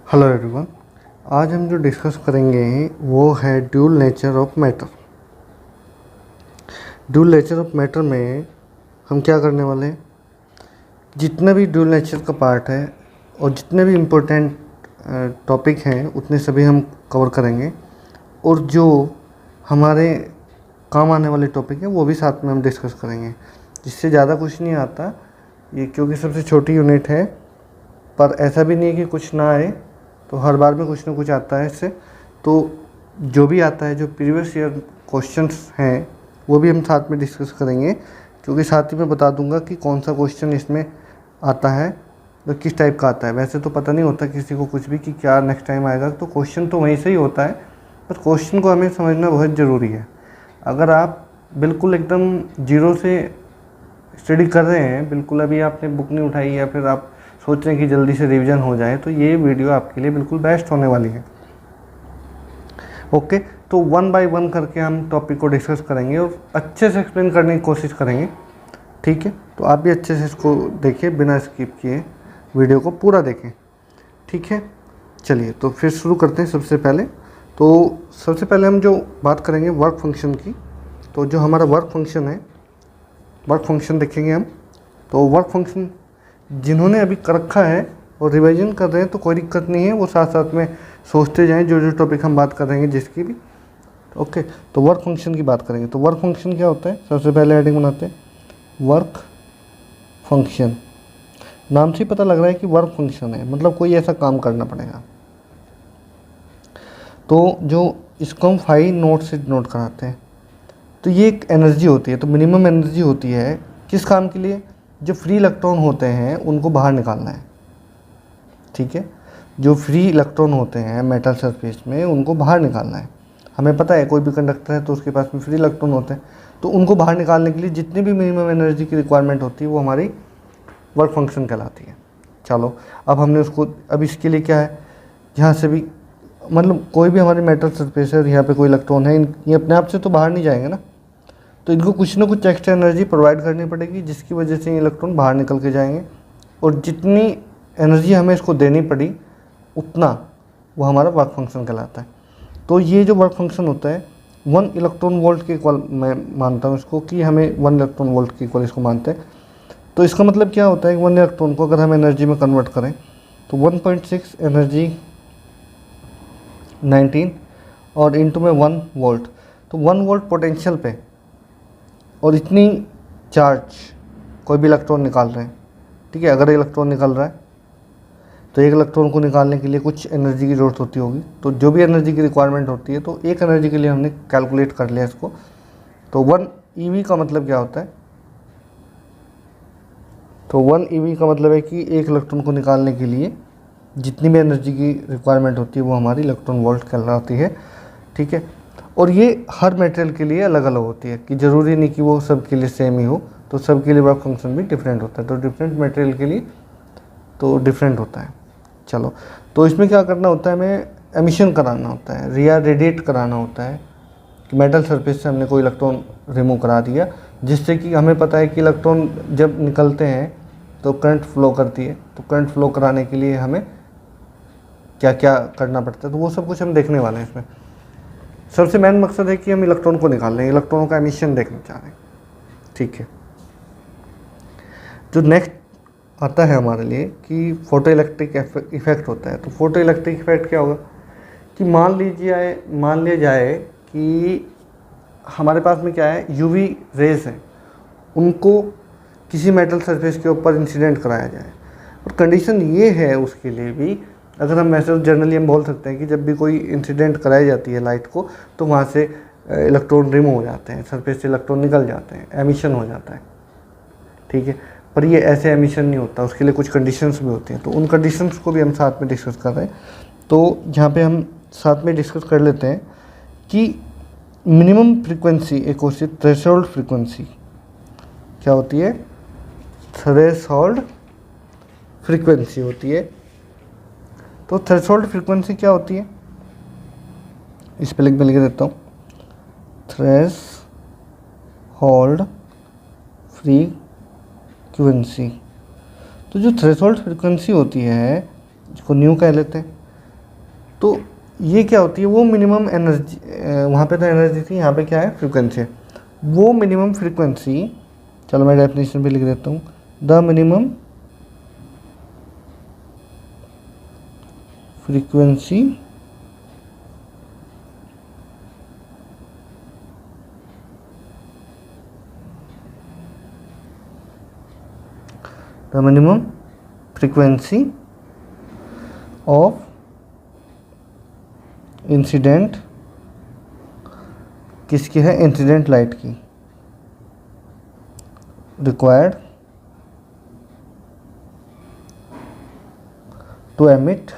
Hello everyone. आज हम जो डिस्कस करेंगे वो है dual nature of matter. Dual nature of matter में हम क्या करने वाले हैं, जितना भी ड्यूल नेचर का पार्ट है और जितने भी इम्पोर्टेंट टॉपिक हैं उतने सभी हम कवर करेंगे, और जो हमारे काम आने वाले टॉपिक हैं वो भी साथ में हम डिस्कस करेंगे। जिससे ज़्यादा कुछ नहीं आता ये, क्योंकि सबसे छोटी यूनिट है, पर ऐसा भी नहीं है कि कुछ ना आए, तो हर बार में कुछ ना कुछ आता है इससे। तो जो भी आता है, जो प्रीवियस ईयर क्वेश्चंस हैं वो भी हम साथ में डिस्कस करेंगे, क्योंकि साथ ही में बता दूंगा कि कौन सा क्वेश्चन इसमें आता है, तो किस टाइप का आता है। वैसे तो पता नहीं होता किसी को कुछ भी कि क्या नेक्स्ट टाइम आएगा, तो क्वेश्चन तो वहीं से ही होता है, पर क्वेश्चन को हमें समझना बहुत ज़रूरी है। अगर आप बिल्कुल एकदम जीरो से स्टडी कर रहे हैं, बिल्कुल अभी आपने बुक नहीं उठाई या फिर आप सोच रहे हैं कि जल्दी से रिवीजन हो जाए, तो ये वीडियो आपके लिए बिल्कुल बेस्ट होने वाली है। ओके, तो वन बाय वन करके हम टॉपिक को डिस्कस करेंगे और अच्छे से एक्सप्लेन करने की कोशिश करेंगे। ठीक है, तो आप भी अच्छे से इसको देखिए, बिना स्किप किए वीडियो को पूरा देखें। ठीक है, चलिए तो फिर शुरू करते हैं। सबसे पहले हम जो बात करेंगे वर्क फंक्शन की, तो जो हमारा वर्क फंक्शन है, वर्क फंक्शन देखेंगे हम। तो वर्क फंक्शन जिन्होंने अभी कर रखा है और रिवीजन कर रहे हैं तो कोई दिक्कत नहीं है, वो साथ साथ में सोचते जाएं जो जो टॉपिक हम बात कर रहे हैं जिसकी भी। ओके, तो वर्क फंक्शन की बात करेंगे। तो वर्क फंक्शन क्या होता है, सबसे पहले हेडिंग बनाते हैं वर्क फंक्शन। नाम से ही पता लग रहा है कि वर्क फंक्शन है, मतलब कोई ऐसा काम करना पड़ेगा। तो जो इसको हम 5 नोट से नोट कराते हैं, तो ये एक एनर्जी होती है, तो मिनिमम एनर्जी होती है किस काम के लिए, जो फ्री इलेक्ट्रॉन होते हैं उनको बाहर निकालना है। ठीक है, जो फ्री इलेक्ट्रॉन होते हैं मेटल सरफेस में उनको बाहर निकालना है। हमें पता है कोई भी कंडक्टर है तो उसके पास में फ्री इलेक्ट्रॉन होते हैं, तो उनको बाहर निकालने के लिए जितनी भी मिनिमम एनर्जी की रिक्वायरमेंट होती है वो हमारी वर्क फंक्शन कहलाती है। चलो, अब हमने उसको, अब इसके लिए क्या है, यहाँ से भी मतलब कोई भी हमारी मेटल सरफेस है और यहाँ पे कोई इलेक्ट्रॉन है, ये अपने आप से तो बाहर नहीं जाएंगे ना, तो इनको कुछ ना कुछ एक्स्ट्रा एनर्जी प्रोवाइड करनी पड़ेगी, जिसकी वजह से ये इलेक्ट्रॉन बाहर निकल के जाएंगे। और जितनी एनर्जी हमें इसको देनी पड़ी उतना वो हमारा वर्क फंक्शन कहलाता है। तो ये जो वर्क फंक्शन होता है 1 इलेक्ट्रॉन वोल्ट के इक्वल मैं मानता हूँ इसको, कि हमें 1 इलेक्ट्रॉन वोल्ट के इक्वल इसको मानते हैं। तो इसका मतलब क्या होता है, 1 इलेक्ट्रॉन को अगर हम एनर्जी में कन्वर्ट करें तो 1.6 एनर्जी 19 और इंटू में 1 वोल्ट, तो 1 वोल्ट पोटेंशियल पे और इतनी चार्ज कोई भी इलेक्ट्रॉन निकाल रहे हैं। ठीक है, अगर इलेक्ट्रॉन निकल रहा है तो एक इलेक्ट्रॉन को निकालने के लिए कुछ एनर्जी की ज़रूरत होती होगी, तो जो भी एनर्जी की रिक्वायरमेंट होती है, तो एक एनर्जी के लिए हमने कैलकुलेट कर लिया इसको। तो 1 ईवी का मतलब क्या होता है, तो 1 ईवी का मतलब है कि एक इलेक्ट्रॉन को निकालने के लिए जितनी भी एनर्जी की रिक्वायरमेंट होती है वो हमारी इलेक्ट्रॉन वोल्ट कहलाती है। ठीक है, और ये हर मटेरियल के लिए अलग अलग होती है, कि ज़रूरी नहीं कि वो सब के लिए सेम ही हो, तो सब के लिए वर्क फंक्शन भी डिफरेंट होता है। तो डिफरेंट मटेरियल के लिए तो डिफरेंट होता है। चलो, तो इसमें क्या करना होता है, हमें एमिशन कराना होता है या रेडिएट कराना होता है, कि मेटल सरफेस से हमने कोई इलेक्ट्रॉन रिमूव करा दिया, जिससे कि हमें पता है कि इलेक्ट्रॉन जब निकलते हैं तो करंट फ्लो करती है, तो करंट फ्लो कराने के लिए हमें क्या क्या करना पड़ता है, तो वो सब कुछ हम देखने वाले हैं। इसमें सबसे मेन मकसद है कि हम इलेक्ट्रॉन को निकाल रहे हैं, इलेक्ट्रॉनों का एमिशन देखना चाह रहे हैं। ठीक है, जो नेक्स्ट आता है हमारे लिए कि फोटो इलेक्ट्रिक इफेक्ट होता है। तो फोटो इलेक्ट्रिक इफेक्ट क्या होगा, कि मान लिया जाए कि हमारे पास में क्या है, यूवी रेज है, उनको किसी मेटल सरफेस के ऊपर इंसिडेंट कराया जाए। और कंडीशन ये है उसके लिए भी, अगर हम वैसे जनरली हम बोल सकते हैं कि जब भी कोई इंसिडेंट कराई जाती है लाइट को, तो वहाँ से इलेक्ट्रॉन रिमूव हो जाते हैं, सरफेस से इलेक्ट्रॉन निकल जाते हैं, एमिशन हो जाता है। ठीक है, पर ये ऐसे एमिशन नहीं होता, उसके लिए कुछ कंडीशंस भी होती हैं, तो उन कंडीशंस को भी हम साथ में डिस्कस कर रहे हैं। तो यहाँ पे हम साथ में डिस्कस कर लेते हैं कि मिनिमम फ्रीक्वेंसी एक होती है थ्रेशोल्ड फ्रीक्वेंसी। क्या होती है, थ्रेशोल्ड फ्रीक्वेंसी होती है। तो थ्रेशोल्ड फ्रीक्वेंसी क्या होती है, इस पे लिख देता हूँ, थ्रेशोल्ड फ्रीक्वेंसी। तो जो थ्रेशोल्ड फ्रीक्वेंसी होती है, जिसको न्यू कह लेते हैं, तो ये क्या होती है, वो मिनिमम एनर्जी, वहाँ पे तो एनर्जी थी, यहाँ पे क्या है, फ्रीक्वेंसी है। वो मिनिमम फ्रीक्वेंसी, चलो मैं डेफिनेशन भी लिख देता हूँ, the minimum frequency of incident, किसकी है, इंसिडेंट लाइट की, रिक्वायर्ड टू एमिट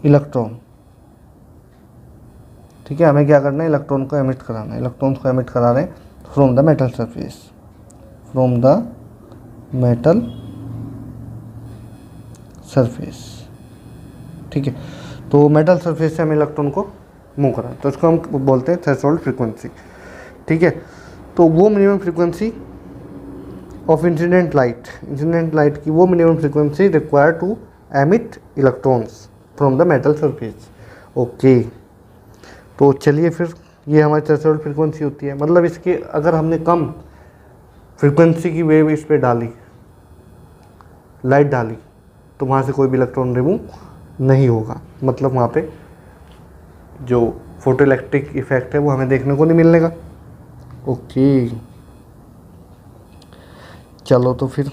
इलेक्ट्रॉन। ठीक है, हमें क्या करना है, इलेक्ट्रॉन को एमिट कराना है। इलेक्ट्रॉन्स को एमिट करा रहे हैं from the metal surface, from the metal surface. ठीक है, तो मेटल सरफेस से हम इलेक्ट्रॉन को मूव करा, तो इसको हम बोलते हैं थ्रेशोल्ड फ्रीक्वेंसी। ठीक है, तो वो minimum frequency of incident light की वो minimum frequency required to emit electrons from the metal surface. Okay, तो चलिए फिर, ये हमारी थ्रेशोल्ड फ्रीक्वेंसी होती है। मतलब इसके अगर हमने कम फ्रीक्वेंसी की वेव इस पर डाली, लाइट डाली, तो वहाँ से कोई भी इलेक्ट्रॉन रिमूव नहीं होगा। मतलब वहाँ पे जो फोटो इलेक्ट्रिक इफेक्ट है वो हमें देखने को नहीं मिलने का। ओके, चलो तो फिर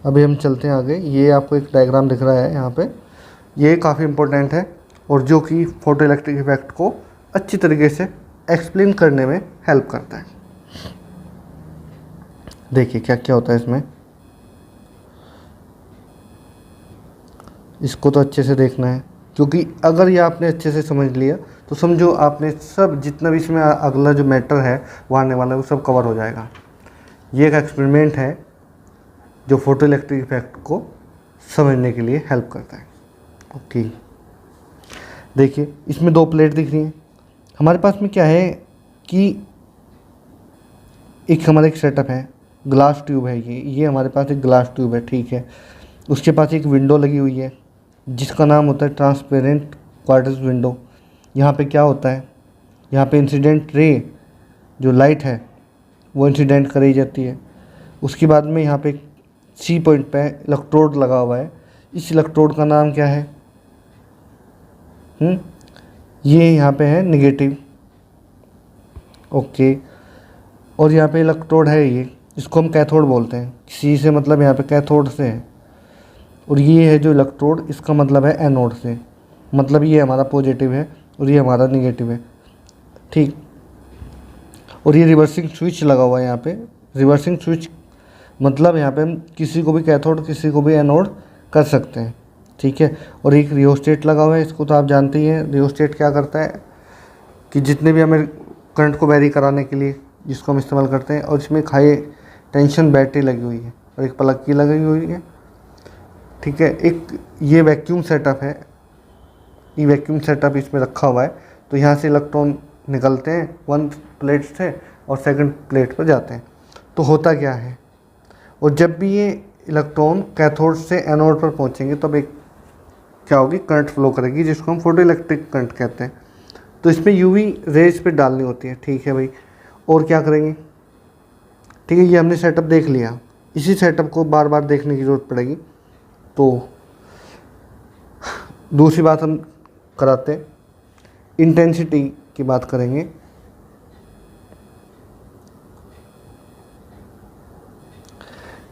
अभी हम चलते हैं आगे। ये आपको एक डायग्राम दिख रहा है यहाँ पे, ये काफ़ी इम्पोर्टेंट है और जो कि फोटो इलेक्ट्रिक इफेक्ट को अच्छी तरीके से एक्सप्लेन करने में हेल्प करता है। देखिए क्या क्या होता है इसमें, इसको तो अच्छे से देखना है, क्योंकि अगर ये आपने अच्छे से समझ लिया तो समझो आपने सब जितना भी इसमें अगला जो मैटर है वो आने वाला है वो सब कवर हो जाएगा। ये एक एक्सपेरिमेंट है जो फोटो इलेक्ट्रिक इफेक्ट को समझने के लिए हेल्प करता है। ओके, देखिए इसमें दो प्लेट दिख रही हैं। हमारे पास में क्या है कि एक हमारा एक सेटअप है, ग्लास ट्यूब है, ये हमारे पास एक ग्लास ट्यूब है। ठीक है, उसके पास एक विंडो लगी हुई है जिसका नाम होता है ट्रांसपेरेंट क्वार्टर्स विंडो। यहाँ पे क्या होता है, यहाँ पे इंसिडेंट रे जो लाइट है वो इंसिडेंट करी जाती है। उसके बाद में यहाँ पे सी पॉइंट पे इलेक्ट्रोड लगा हुआ है। इस इलेक्ट्रोड का नाम क्या है, ये यहाँ पे है निगेटिव। ओके, और यहाँ पे इलेक्ट्रोड है, ये इसको हम कैथोड बोलते हैं। सी से मतलब यहाँ पे कैथोड से है, और ये है जो इलेक्ट्रोड, इसका मतलब है एनोड से। मतलब ये हमारा पॉजिटिव है और ये हमारा निगेटिव है। ठीक, और ये रिवर्सिंग स्विच लगा हुआ है यहाँ पे। रिवर्सिंग स्विच मतलब यहाँ पे हम किसी को भी कैथोड किसी को भी एनोड कर सकते हैं। ठीक है, और एक रियोस्टेट लगा हुआ है, इसको तो आप जानते ही हैं। रियोस्टेट क्या करता है कि जितने भी हमें करंट को वेरी कराने के लिए जिसको हम इस्तेमाल करते हैं, और इसमें एक हाई टेंशन बैटरी लगी हुई है और एक प्लग की लगी हुई है। ठीक है, एक ये वैक्यूम सेटअप है, ये वैक्यूम सेटअप इसमें रखा हुआ है। तो यहाँ से इलेक्ट्रॉन निकलते हैं वन प्लेट से और सेकंड प्लेट पर जाते हैं। तो होता क्या है, और जब भी ये इलेक्ट्रॉन कैथोड से एनोड पर पहुँचेंगे तब एक क्या होगी, करंट फ्लो करेगी जिसको हम फोटो इलेक्ट्रिक करंट कहते हैं। तो इसमें यूवी रेज पे डालनी होती है। ठीक है भाई, और क्या करेंगे, ठीक है, ये हमने सेटअप देख लिया। इसी सेटअप को बार बार देखने की ज़रूरत पड़ेगी। तो दूसरी बात हम कराते हैं, इंटेंसिटी की बात करेंगे।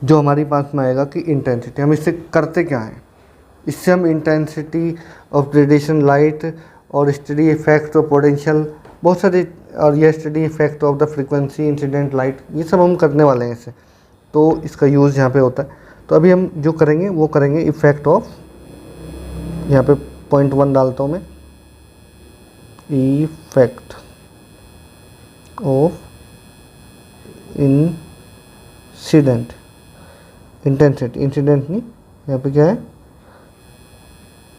जो हमारी पास में आएगा कि इंटेंसिटी, हम इससे करते क्या हैं, इससे हम इंटेंसिटी ऑफ रेडिएशन लाइट और स्टडी इफेक्ट ऑफ पोटेंशियल बहुत सारे, और ये study effect of the frequency incident light, ये सब हम करने वाले हैं इससे। तो इसका यूज़ यहाँ पे होता है। तो अभी हम जो करेंगे वो करेंगे इफेक्ट ऑफ, यहाँ पे 0.1 डालता हूँ मैं, effect of incident, intensity, incident नहीं, यहाँ पे क्या है,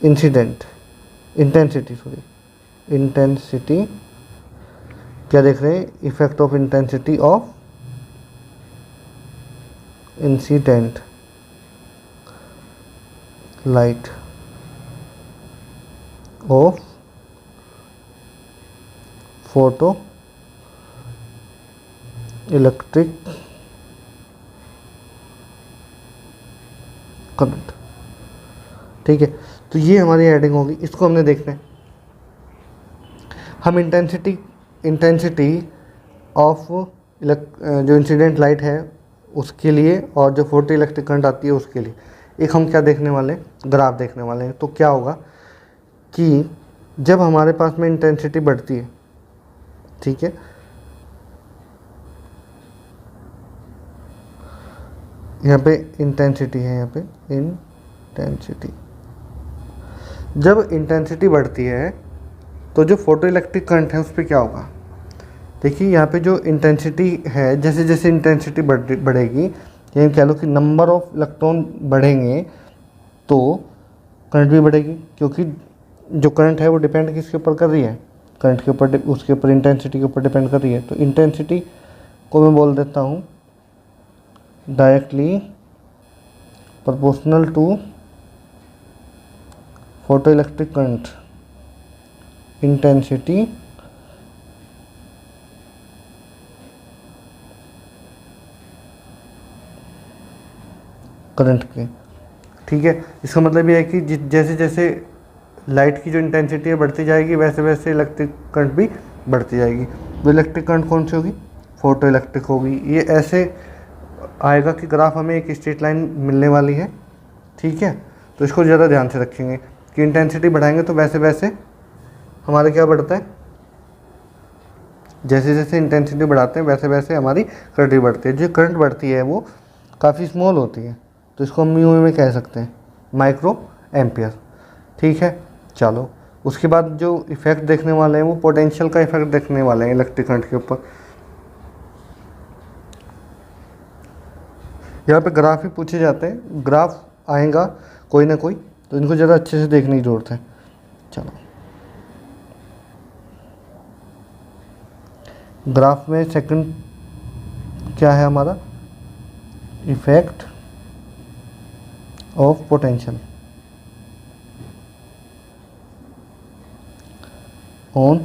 इंसिडेंट, इंटेंसिटी, सॉरी इंटेंसिटी, क्या देख रहे हैं, effect of intensity of incident light of photo electric current. ठीक है, तो ये हमारी हेडिंग होगी, इसको हमने देखना है। हम इंटेंसिटी ऑफ जो इंसिडेंट लाइट है उसके लिए और जो फोटो इलेक्ट्रिक करंट आती है उसके लिए एक हम क्या देखने वाले हैं, ग्राफ देखने वाले हैं। तो क्या होगा कि जब हमारे पास में इंटेंसिटी बढ़ती है, ठीक है, यहाँ पे इंटेंसिटी है, यहाँ पे इंटेंसिटी, जब इंटेंसिटी बढ़ती है तो जो फोटो इलेक्ट्रिक करंट है उस पर क्या होगा। देखिए यहाँ पे जो इंटेंसिटी है, जैसे जैसे इंटेंसिटी बढ़ेगी, यानी कह लो कि नंबर ऑफ इलेक्ट्रॉन बढ़ेंगे तो करंट भी बढ़ेगी, क्योंकि जो करंट है वो डिपेंड किसके ऊपर कर रही है, करंट के ऊपर, उसके ऊपर इंटेंसिटी के ऊपर डिपेंड कर रही है। तो इंटेंसिटी को मैं बोल देता हूँ directly proportional to photo electric current, intensity current के। ठीक है, इसका मतलब ये है कि जैसे जैसे लाइट की जो इंटेंसिटी है बढ़ती जाएगी वैसे वैसे इलेक्ट्रिक करंट भी बढ़ती जाएगी। वो इलेक्ट्रिक करंट कौन सी होगी, फोटो इलेक्ट्रिक होगी। ये ऐसे आएगा कि ग्राफ हमें एक स्ट्रेट लाइन मिलने वाली है। ठीक है, तो इसको ज़्यादा ध्यान से रखेंगे कि इंटेंसिटी बढ़ाएंगे तो वैसे वैसे हमारा क्या बढ़ता है, जैसे जैसे इंटेंसिटी बढ़ाते हैं वैसे वैसे हमारी करंट भी बढ़ती है। जो करंट बढ़ती है वो काफ़ी स्मॉल होती है, तो इसको हम यूं में कह सकते हैं माइक्रो एम्पियर। ठीक है, चलो उसके बाद जो इफेक्ट देखने वाले हैं वो पोटेंशियल का इफेक्ट देखने वाले हैं इलेक्ट्रिक करंट के ऊपर। यहाँ पे ग्राफ ही पूछे जाते हैं, ग्राफ आएगा कोई ना कोई, तो इनको ज़रा अच्छे से देखने की ज़रूरत है। चलो ग्राफ में सेकंड क्या है हमारा, effect of potential on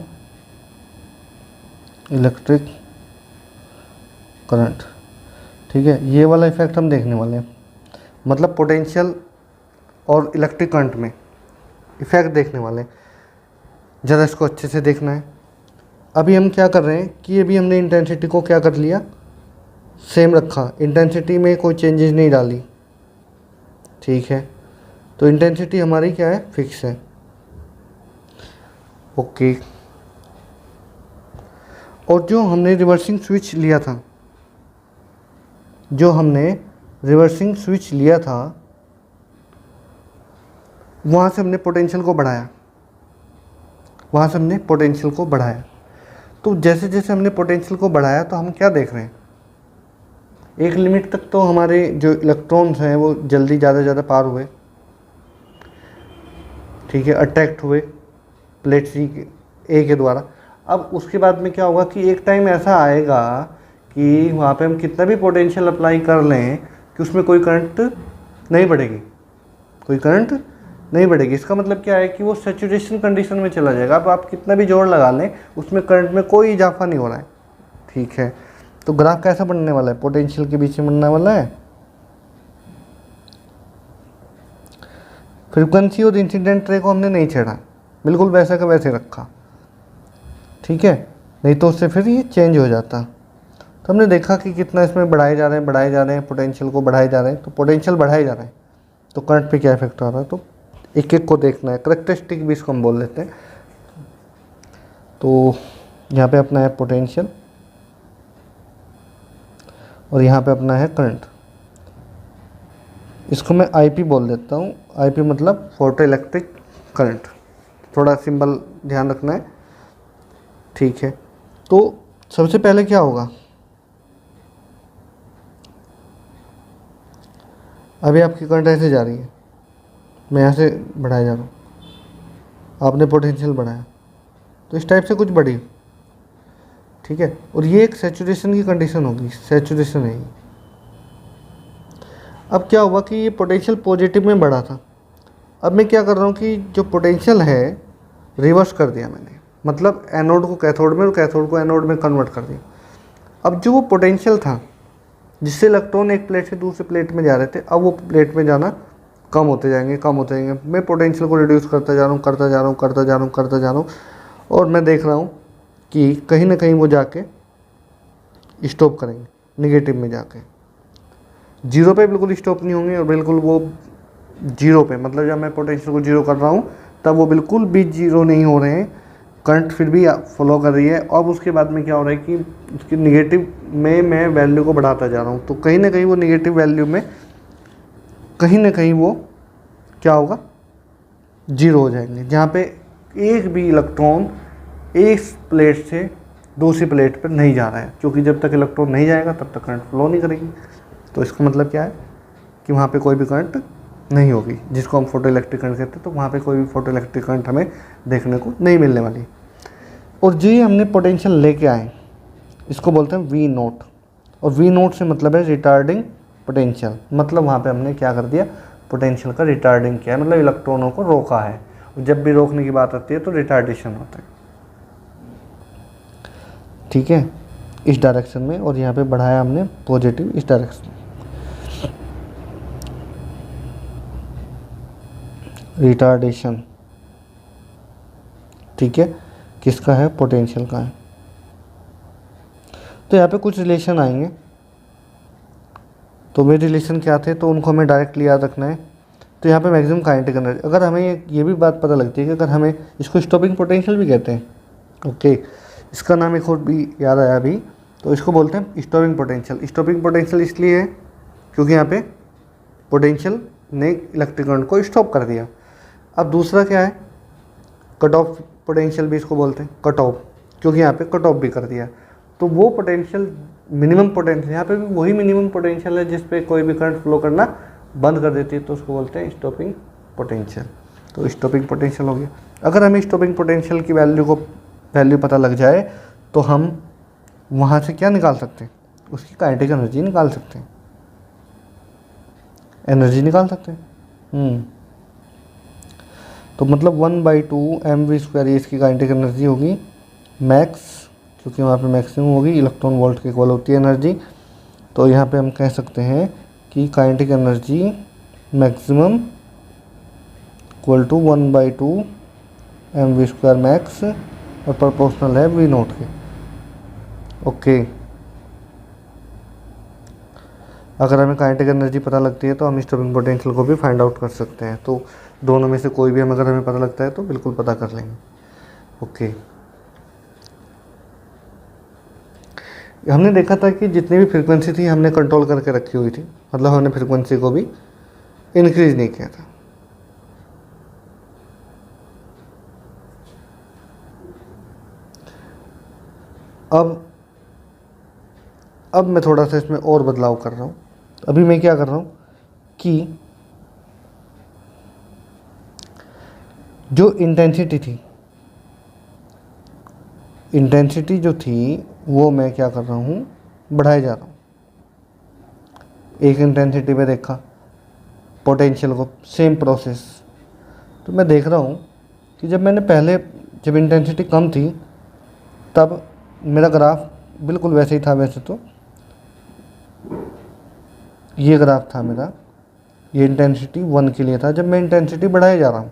electric current. ठीक है, ये वाला इफेक्ट हम देखने वाले हैं, मतलब पोटेंशियल और इलेक्ट्रिक करंट में इफेक्ट देखने वाले हैं। ज़रा इसको अच्छे से देखना है। अभी हम क्या कर रहे हैं कि अभी हमने इंटेंसिटी को क्या कर लिया, सेम रखा, इंटेंसिटी में कोई चेंजेस नहीं डाली। ठीक है, तो इंटेंसिटी हमारी क्या है, फिक्स है। ओके, और जो हमने रिवर्सिंग स्विच लिया था, जो हमने रिवर्सिंग स्विच लिया था वहाँ से हमने पोटेंशियल को बढ़ाया, वहाँ से हमने पोटेंशियल को बढ़ाया। तो जैसे जैसे हमने पोटेंशियल को बढ़ाया तो हम क्या देख रहे हैं, एक लिमिट तक तो हमारे जो इलेक्ट्रॉन्स हैं वो जल्दी ज़्यादा ज़्यादा पार हुए। ठीक है, अट्रैक्ट हुए प्लेट सी ए के द्वारा। अब उसके बाद में क्या होगा कि एक टाइम ऐसा आएगा कि वहाँ पे हम कितना भी पोटेंशियल अप्लाई कर लें कि उसमें कोई करंट नहीं बढ़ेगी, कोई करंट नहीं बढ़ेगी। इसका मतलब क्या है कि वो सैचुरेशन कंडीशन में चला जाएगा। अब आप कितना भी जोर लगा लें उसमें करंट में कोई इजाफा नहीं हो रहा है। ठीक है, तो ग्राफ कैसा बनने वाला है, पोटेंशियल के बीच में बनने वाला है। फ्रीक्वेंसी और इंसिडेंट रे को हमने नहीं छेड़ा, बिल्कुल वैसा का वैसे रखा। ठीक है, नहीं तो उससे फिर ये चेंज हो जाता। तो हमने देखा कि कितना इसमें बढ़ाए जा रहे हैं पोटेंशियल को बढ़ाए जा रहे हैं, तो पोटेंशियल बढ़ाए जा रहे हैं तो करंट पे क्या इफेक्ट आ रहा है, तो एक एक को देखना है। करैक्टरिस्टिक भी इसको हम बोल देते हैं। तो यहाँ पे अपना है पोटेंशियल और यहाँ पे अपना है करंट। इसको मैं आईपी बोल देता हूँ। आईपी मतलब फोटो इलेक्ट्रिक करंट, थोड़ा सिंबल ध्यान रखना है। ठीक है, तो सबसे पहले क्या होगा, अभी आपकी करंट ऐसे जा रही है, मैं यहाँ से बढ़ाया जा रहा हूँ, आपने पोटेंशियल बढ़ाया तो इस टाइप से कुछ बढ़ी। ठीक है, और ये एक सैचुरेशन की कंडीशन होगी, सैचुरेशन है। अब क्या हुआ कि ये पोटेंशियल पॉजिटिव में बढ़ा था, अब मैं क्या कर रहा हूँ कि जो पोटेंशियल है रिवर्स कर दिया मैंने, मतलब एनोड को कैथोड में और कैथोड को एनोड में कन्वर्ट कर दिया। अब जो वो पोटेंशियल था जिससे इलेक्ट्रॉन एक प्लेट से दूसरे प्लेट में जा रहे थे, अब वो प्लेट में जाना कम होते जाएंगे, कम होते जाएंगे। मैं पोटेंशियल को रिड्यूस करता जा रहा हूँ, करता जा रहा हूँ, करता जा रहा हूँ, करता जा रहा हूँ, और मैं देख रहा हूँ कि कहीं ना कहीं वो जाके स्टॉप करेंगे निगेटिव में जाके। जीरो पे बिल्कुल स्टॉप नहीं होंगे और बिल्कुल वो जीरो पे, मतलब जब मैं पोटेंशियल को जीरो कर रहा हूँ तब वो बिल्कुल भी जीरो नहीं हो रहे हैं, करंट फिर भी फॉलो कर रही है। अब उसके बाद में क्या हो रहा है कि उसकी निगेटिव में मैं वैल्यू को बढ़ाता जा रहा हूँ, तो कहीं ना कहीं वो निगेटिव वैल्यू में कहीं ना कहीं वो क्या होगा, जीरो हो जाएंगे, जहाँ पे एक भी इलेक्ट्रॉन एक प्लेट से दूसरी प्लेट पर नहीं जा रहा है, क्योंकि जब तक इलेक्ट्रॉन नहीं जाएगा तब तक करंट फ्लो नहीं करेगी। तो इसका मतलब क्या है कि वहाँ पे कोई भी करंट नहीं होगी, जिसको हम फोटो इलेक्ट्रिक करंट कहते हैं। तो वहाँ पे कोई भी फोटो इलेक्ट्रिक करंट हमें देखने को नहीं मिलने वाली। और जो हमने पोटेंशियल लेके आए इसको बोलते हैं वी नोट, और वी नोट से मतलब है रिटार्डिंग पोटेंशियल, मतलब वहाँ पे हमने क्या कर दिया, पोटेंशियल का रिटार्डिंग किया है, मतलब इलेक्ट्रॉनों को रोका है। और जब भी रोकने की बात आती है तो रिटार्डेशन होता है, ठीक है, इस डायरेक्शन में। और यहाँ पे बढ़ाया हमने पॉजिटिव इस डायरेक्शन में, रिटार्डेशन, ठीक है, किसका है, पोटेंशियल का है। तो यहाँ पे कुछ रिलेशन आएंगे, तो वे रिलेशन क्या थे तो उनको हमें डायरेक्टली याद रखना है। तो यहाँ पे मैक्सिमम काइनेटिक एनर्जी, अगर हमें ये भी बात पता लगती है कि अगर हमें इसको स्टॉपिंग पोटेंशियल भी कहते हैं, ओके, इसका नाम एक और भी याद आया अभी, तो इसको बोलते हैं स्टॉपिंग पोटेंशियल। स्टॉपिंग पोटेंशियल इसलिए है क्योंकि यहाँ पे पोटेंशियल ने इलेक्ट्रिक करंट को स्टॉप कर दिया। अब दूसरा क्या है, कट ऑफ पोटेंशियल भी इसको बोलते हैं, कट ऑफ, क्योंकि यहाँ पे कट ऑफ भी कर दिया। तो वो पोटेंशियल मिनिमम पोटेंशियल, यहाँ पे भी वही मिनिमम पोटेंशियल है जिस पे कोई भी करंट फ्लो करना बंद कर देती है, तो उसको बोलते हैं स्टॉपिंग पोटेंशियल। तो स्टॉपिंग पोटेंशियल हो गया। अगर हमें स्टॉपिंग पोटेंशियल की वैल्यू पता लग जाए तो हम वहाँ से क्या निकाल सकते हैं, उसकी काइनेटिक एनर्जी निकाल सकते हैं, एनर्जी निकाल सकते हैं। तो मतलब 1/2 mv², ये इसकी काइनेटिक एनर्जी होगी मैक्स, क्योंकि वहाँ पे मैक्सिमम होगी, इलेक्ट्रॉन वोल्ट के इक्वल होती है एनर्जी। तो यहाँ पे हम कह सकते हैं कि kinetic energy maximum equal to 1/2 mv² max, और प्रोपोर्शनल है वी नोट के, ओके। अगर हमें काइनेटिक एनर्जी पता लगती है तो हम स्टॉपिंग पोटेंशियल को भी फाइंड आउट कर सकते हैं। तो दोनों में से कोई भी अगर हमें पता लगता है तो बिल्कुल पता कर लेंगे, ओके। हमने देखा था कि जितनी भी फ्रीक्वेंसी थी हमने कंट्रोल करके रखी हुई थी, मतलब हमने फ्रीक्वेंसी को भी इंक्रीज नहीं किया था। अब मैं थोड़ा सा इसमें और बदलाव कर रहा हूँ। अभी मैं क्या कर रहा हूँ कि जो इंटेंसिटी जो थी वो मैं क्या कर रहा हूँ, बढ़ाए जा रहा हूँ। एक इंटेंसिटी पे देखा पोटेंशियल को, सेम प्रोसेस। तो मैं देख रहा हूँ कि जब इंटेंसिटी कम थी तब मेरा ग्राफ बिल्कुल वैसे ही था, वैसे तो ये ग्राफ था मेरा, ये इंटेंसिटी 1 के लिए था। जब मैं इंटेंसिटी बढ़ाए जा रहा हूँ,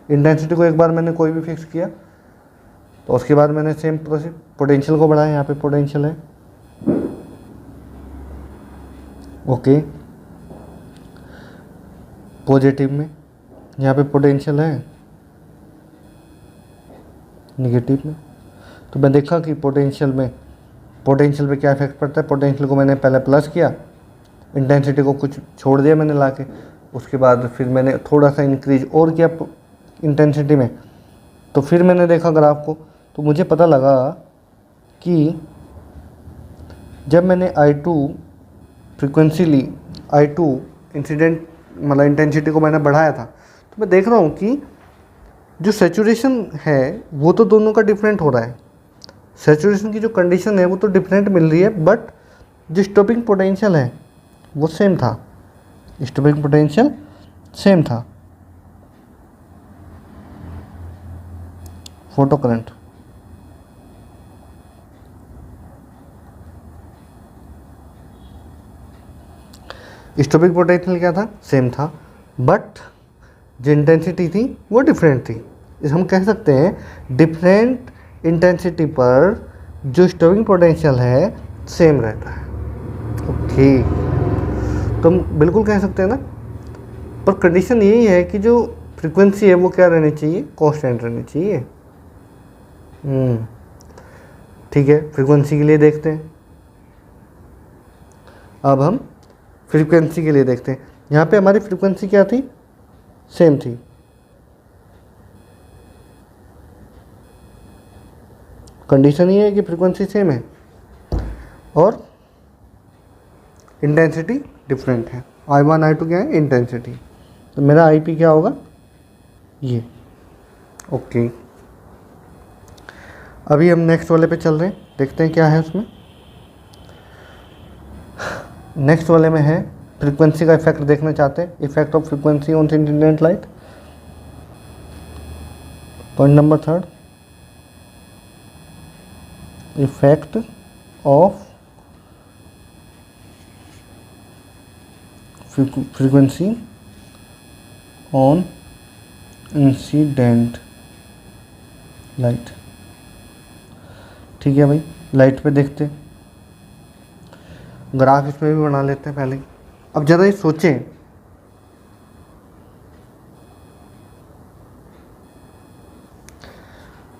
इंटेंसिटी को एक बार मैंने कोई भी फिक्स किया तो उसके बाद मैंने सेम प्रोसेस पोटेंशियल को बढ़ाया, यहाँ पे पोटेंशियल है, ओके, पॉजिटिव में, यहाँ पे पोटेंशियल है निगेटिव में। तो मैं देखा कि पोटेंशियल पे क्या इफेक्ट पड़ता है। पोटेंशियल को मैंने पहले प्लस किया, इंटेंसिटी को कुछ छोड़ दिया मैंने ला के, उसके बाद फिर मैंने थोड़ा सा इंक्रीज और किया इंटेंसिटी में। तो फिर मैंने देखा ग्राफ को, तो मुझे पता लगा कि जब मैंने I2 फ्रीक्वेंसी ली, I2 इंसिडेंट मतलब इंटेंसिटी को मैंने बढ़ाया था, तो मैं देख रहा हूँ कि जो सैचुरेशन है वो तो दोनों का डिफरेंट हो रहा है, सैचुरेशन की जो कंडीशन है वो तो डिफरेंट मिल रही है, बट जो स्टॉपिंग पोटेंशियल है वो सेम था। स्टॉपिंग पोटेंशियल सेम था। फोटो करंट स्टॉपिक पोटेंशियल क्या था, सेम था, बट जो इंटेंसिटी थी वो डिफरेंट थी। इस हम कह सकते हैं डिफरेंट इंटेंसिटी पर जो स्टॉपिंग पोटेंशियल है सेम रहता है। ओके, तो हम बिल्कुल कह सकते हैं ना, पर कंडीशन यही है कि जो फ्रीक्वेंसी है वो क्या रहनी चाहिए, कांस्टेंट रहनी चाहिए। ठीक है, फ्रीक्वेंसी के लिए देखते हैं। अब हम फ्रीक्वेंसी के लिए देखते हैं। यहाँ पे हमारी फ्रीक्वेंसी क्या थी, सेम थी। कंडीशन ये है कि फ्रीक्वेंसी सेम है और इंटेंसिटी डिफरेंट है। I1 I2 क्या है, इंटेंसिटी। तो मेरा IP क्या होगा, ये। ओके, अभी हम नेक्स्ट वाले पे चल रहे हैं, देखते हैं क्या है उसमें। नेक्स्ट वाले में है फ्रीक्वेंसी का इफेक्ट देखना चाहते हैं, effect of frequency on incident light. Point number 3, effect of frequency on incident light. ठीक है भाई, लाइट पे देखते हैं, ग्राफ इसमें भी बना लेते हैं पहले। अब ज़रा ये सोचें,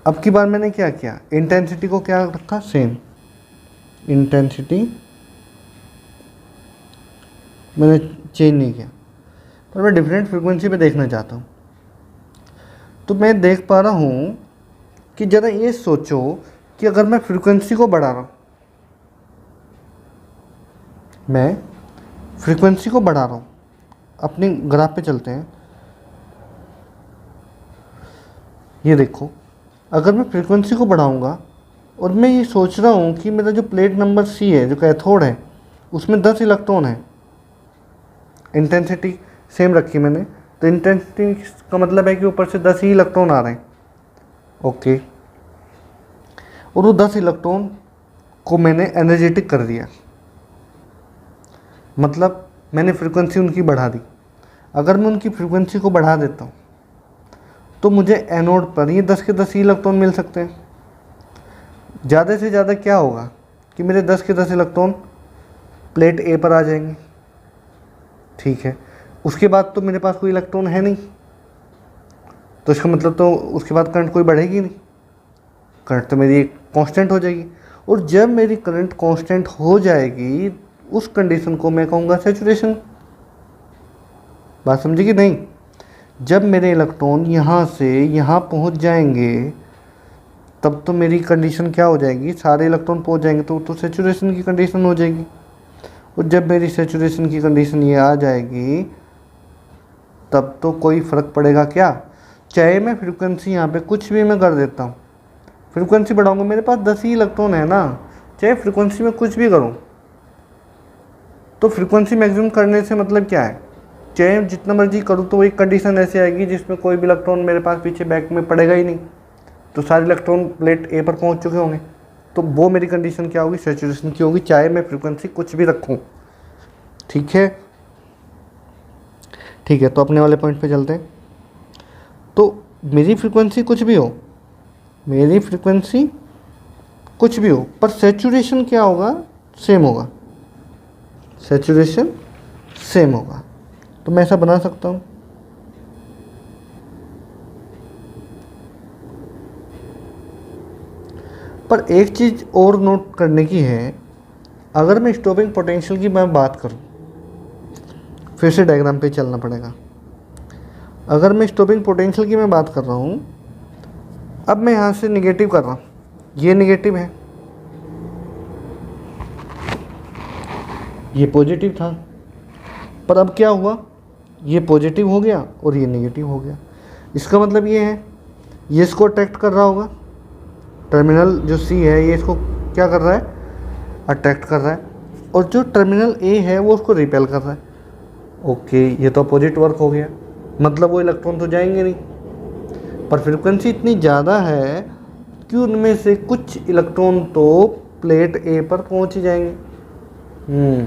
अब की बार मैंने क्या किया, इंटेंसिटी को क्या रखा, सेम। इंटेंसिटी मैंने चेंज नहीं किया, पर मैं डिफरेंट फ्रीक्वेंसी पे देखना चाहता हूँ। तो मैं देख पा रहा हूँ कि ज़रा ये सोचो कि अगर मैं फ्रीक्वेंसी को बढ़ा रहा हूँ, मैं फ्रीक्वेंसी को बढ़ा रहा हूँ, अपनी ग्राफ पे चलते हैं। ये देखो, अगर मैं फ्रीक्वेंसी को बढ़ाऊँगा और मैं ये सोच रहा हूँ कि मेरा जो प्लेट नंबर C है, जो कैथोड है, उसमें 10 इलेक्ट्रॉन है। इंटेंसिटी सेम रखी मैंने, तो इंटेंसिटी का मतलब है कि ऊपर से 10 ही इलेक्ट्रॉन आ रहे हैं। ओके, और वो 10 इलेक्ट्रॉन को मैंने एनर्जेटिक कर दिया, मतलब मैंने फ्रीक्वेंसी उनकी बढ़ा दी। अगर मैं उनकी फ्रीक्वेंसी को बढ़ा देता हूँ तो मुझे एनोड पर ये 10 के 10 ही इलेक्ट्रॉन मिल सकते हैं। ज़्यादा से ज़्यादा क्या होगा कि मेरे 10 के 10 इलेक्ट्रॉन प्लेट A पर आ जाएंगे। ठीक है, उसके बाद तो मेरे पास कोई इलेक्ट्रॉन है नहीं, तो इसका मतलब तो उसके बाद करंट कोई बढ़ेगी नहीं, करंट तो मेरी कांस्टेंट हो जाएगी। और जब मेरी करंट कांस्टेंट हो जाएगी, उस कंडीशन को मैं कहूँगा सैचुरेशन। बात समझी कि नहीं? जब मेरे इलेक्ट्रॉन यहाँ से यहाँ पहुँच जाएंगे, तब तो मेरी कंडीशन क्या हो जाएगी, सारे इलेक्ट्रॉन पहुँच जाएंगे, तो सैचुरेशन की कंडीशन हो जाएगी। और जब मेरी सैचुरेशन की कंडीशन ये आ जाएगी, तब तो कोई फ़र्क पड़ेगा क्या, चाहे मैं फ्रीक्वेंसी यहाँ पे कुछ भी मैं कर देता हूँ। फ्रीक्वेंसी बढ़ाऊँगा, मेरे पास 10 ही इलेक्ट्रॉन है ना, चाहे फ्रीक्वेंसी में कुछ भी करूँ। तो फ्रीक्वेंसी मैक्सिमम करने से मतलब क्या है, चाहे जितना मर्जी करूँ तो एक कंडीशन ऐसी आएगी जिसमें कोई भी इलेक्ट्रॉन मेरे पास पीछे बैक में पड़ेगा ही नहीं, तो सारे इलेक्ट्रॉन प्लेट A पर पहुँच चुके होंगे। तो वो मेरी कंडीशन क्या होगी, सैचुरेशन की होगी, चाहे मैं फ्रीक्वेंसी कुछ भी रखूँ। ठीक है, ठीक है, तो अपने वाले पॉइंट पे चलते हैं। तो मेरी फ्रीक्वेंसी कुछ भी हो, मेरी फ्रीक्वेंसी कुछ भी हो, पर सैचुरेशन क्या होगा, सेम होगा, सैचुरेशन सेम होगा। तो मैं ऐसा बना सकता हूँ, पर एक चीज़ और नोट करने की है। अगर मैं स्टॉपिंग पोटेंशियल की मैं बात करूँ, फिर से डायग्राम पे चलना पड़ेगा। अगर मैं स्टॉपिंग पोटेंशियल की मैं बात कर रहा हूँ, अब मैं यहाँ से निगेटिव कर रहा हूँ, ये निगेटिव है, ये पॉजिटिव था, पर अब क्या हुआ, ये पॉजिटिव हो गया और ये नेगेटिव हो गया। इसका मतलब ये है, ये इसको अट्रैक्ट कर रहा होगा, टर्मिनल जो C है ये इसको क्या कर रहा है, अट्रैक्ट कर रहा है, और जो टर्मिनल A है वो उसको रिपेल कर रहा है। ओके, ये तो अपोजिट वर्क हो गया, मतलब वो इलेक्ट्रॉन तो जाएंगे नहीं, पर फ्रीक्वेंसी इतनी ज़्यादा है कि उनमें से कुछ इलेक्ट्रॉन तो प्लेट ए पर पहुंच ही जाएंगे।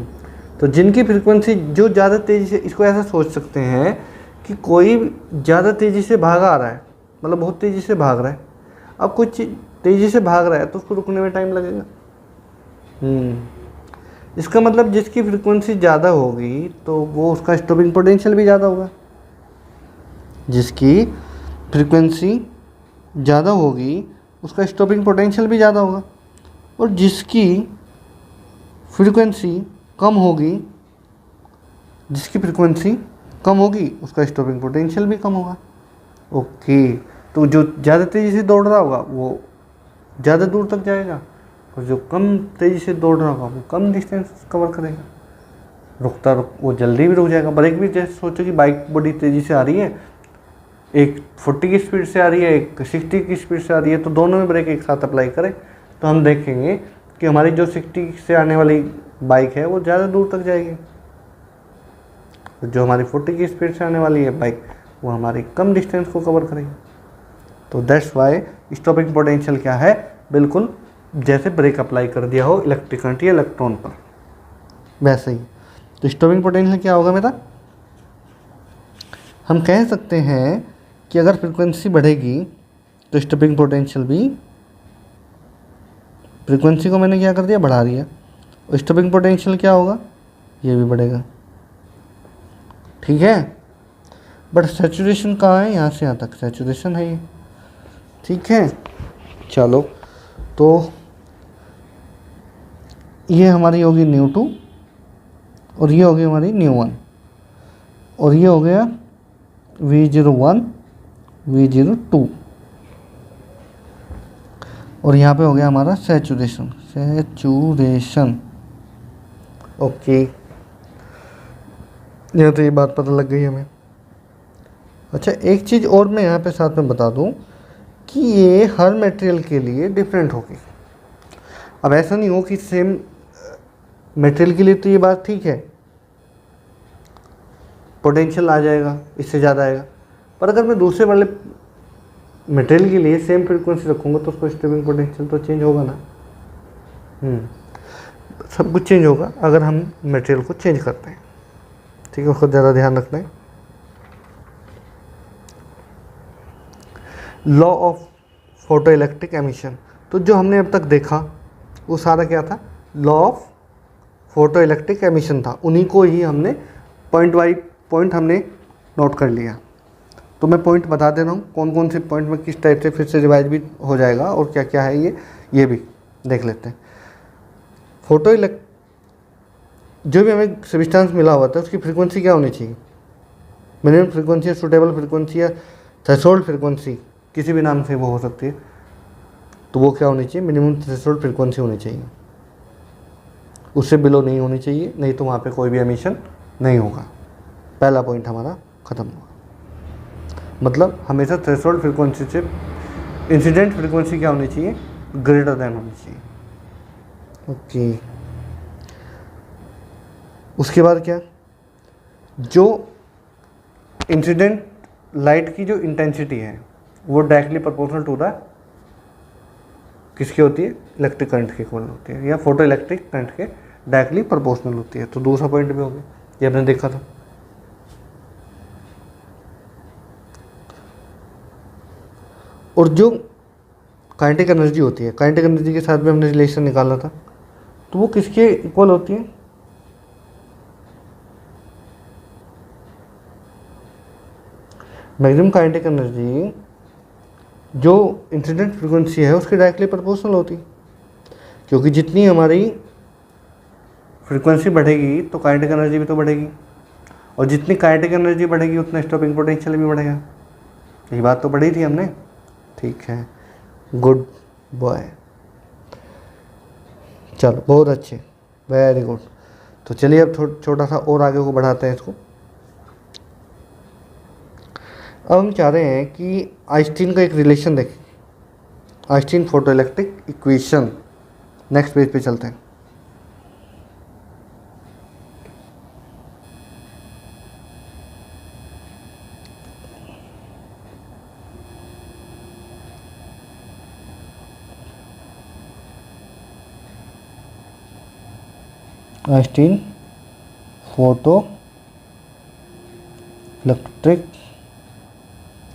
तो जिनकी फ्रीक्वेंसी जो ज़्यादा तेज़ी से, इसको ऐसा सोच सकते हैं कि कोई ज़्यादा तेज़ी से भाग आ रहा है, मतलब बहुत तेज़ी से भाग रहा है, अब कुछ तेज़ी से भाग रहा है तो उसको रुकने में टाइम लगेगा। इसका मतलब जिसकी फ्रीक्वेंसी ज़्यादा होगी तो वो उसका स्टॉपिंग पोटेंशियल भी ज़्यादा होगा। जिसकी फ्रीक्वेंसी ज़्यादा होगी उसका स्टॉपिंग पोटेंशियल भी ज़्यादा होगा, और जिसकी फ्रीक्वेंसी कम होगी, जिसकी फ्रीक्वेंसी कम होगी उसका स्टॉपिंग पोटेंशियल भी कम होगा। ओके, तो जो ज़्यादा तेज़ी से दौड़ रहा होगा वो ज़्यादा दूर तक जाएगा, और जो कम तेज़ी से दौड़ रहा होगा वो कम डिस्टेंस कवर करेगा। वो जल्दी भी रुक जाएगा। ब्रेक भी जैसे सोचो कि बाइक बड़ी तेज़ी से आ रही है, एक 40 की स्पीड से आ रही है, एक 60 की स्पीड से आ रही है, तो दोनों में ब्रेक एक साथ अप्लाई करें तो हम देखेंगे कि हमारी जो 60 से आने वाली बाइक है वो ज़्यादा दूर तक जाएगी, जो हमारी 40 की स्पीड से आने वाली है बाइक वो हमारी कम डिस्टेंस को कवर करेगी। तो दैट्स वाई स्टॉपिंग पोटेंशियल क्या है, बिल्कुल जैसे ब्रेक अप्लाई कर दिया हो इलेक्ट्रिक करंट या इलेक्ट्रॉन पर, वैसे ही। तो स्टॉपिंग पोटेंशियल क्या होगा मेरा, हम कह सकते हैं कि अगर फ्रीक्वेंसी बढ़ेगी तो स्टॉपिंग पोटेंशियल भी, फ्रीक्वेंसी को मैंने क्या कर दिया, बढ़ा दिया, और स्टॉपिंग पोटेंशियल क्या होगा, ये भी बढ़ेगा। ठीक है, बट सैचुरेशन कहाँ है, यहाँ से यहाँ तक सैचुरेशन है ये। ठीक है, चलो, तो ये हमारी होगी ν2 और ये होगी हमारी ν1, और ये हो गया V01 V02, और यहाँ पे हो गया हमारा सैचुरेशन। ओके, यहाँ तो ये बात पता लग गई हमें। अच्छा, एक चीज़ और मैं यहाँ पे साथ में बता दूँ कि ये हर मटेरियल के लिए डिफरेंट होगी। अब ऐसा नहीं हो कि सेम मटेरियल के लिए तो ये बात ठीक है, पोटेंशियल आ जाएगा, इससे ज़्यादा आएगा, पर अगर मैं दूसरे वाले मटेरियल के लिए सेम फ्रीक्वेंसी रखूँगा तो उसको स्टॉपिंग पोटेंशियल तो चेंज होगा ना। सब कुछ चेंज होगा अगर हम मटेरियल को चेंज करते हैं। ठीक है, उसको ज़्यादा ध्यान रखना है। Law of photo electric emission, तो जो हमने अब तक देखा वो सारा क्या था, law of photo electric emission था, उन्हीं को ही हमने पॉइंट बाई पॉइंट हमने नोट कर लिया। तो मैं पॉइंट बता दे रहा हूँ कौन कौन से पॉइंट में किस टाइप से फिर से रिवाइज भी हो जाएगा और क्या क्या है ये भी देख लेते हैं। जो भी हमें सब्सटेंस मिला हुआ था उसकी फ्रीक्वेंसी क्या होनी चाहिए, मिनिमम फ्रीक्वेंसी या सूटेबल फ्रीक्वेंसी या थ्रेशोल्ड फ्रीक्वेंसी, किसी भी नाम से वो हो सकती है, तो वो क्या होनी चाहिए, मिनिमम थ्रेशोल्ड फ्रीक्वेंसी होनी चाहिए, उससे बिलो नहीं होनी चाहिए, नहीं तो वहाँ पे कोई भी एमिशन नहीं होगा। पहला पॉइंट हमारा ख़त्म हुआ। मतलब हमेशा थ्रेशोल्ड फ्रीक्वेंसी से इंसिडेंट फ्रीक्वेंसी क्या होनी चाहिए, ग्रेटर देन होनी चाहिए। ओके, उसके बाद क्या, जो इंसिडेंट लाइट की जो इंटेंसिटी है वो डायरेक्टली प्रोपोर्शनल टू द किसकी होती है, इलेक्ट्रिक करंट के इक्वल होती है, या फोटो इलेक्ट्रिक करंट के डायरेक्टली प्रोपोर्शनल होती है। तो दूसरा पॉइंट भी हो गया, ये हमने देखा था। और जो काइनेटिक एनर्जी होती है, काइनेटिक एनर्जी के साथ भी हमने रिलेशन निकाला था, तो वो किसके इक्वल होती है, मैक्सिमम काइनेटिक एनर्जी जो इंसिडेंट फ्रीक्वेंसी है उसके डायरेक्टली प्रोपोर्शनल होती है, क्योंकि जितनी हमारी फ्रीक्वेंसी बढ़ेगी तो काइनेटिक एनर्जी भी तो बढ़ेगी, और जितनी काइनेटिक एनर्जी बढ़ेगी उतना स्टॉपिंग पोटेंशियल भी बढ़ेगा। ये बात तो पढ़ी थी हमने। ठीक है, गुड बॉय, चलो बहुत अच्छे, वेरी गुड। तो चलिए अब छोटा सा और आगे को बढ़ाते हैं इसको। अब हम चाह रहे हैं कि आइंस्टीन का एक रिलेशन देखें, Einstein photo electric equation. Next page पे चलते हैं। Einstein photo electric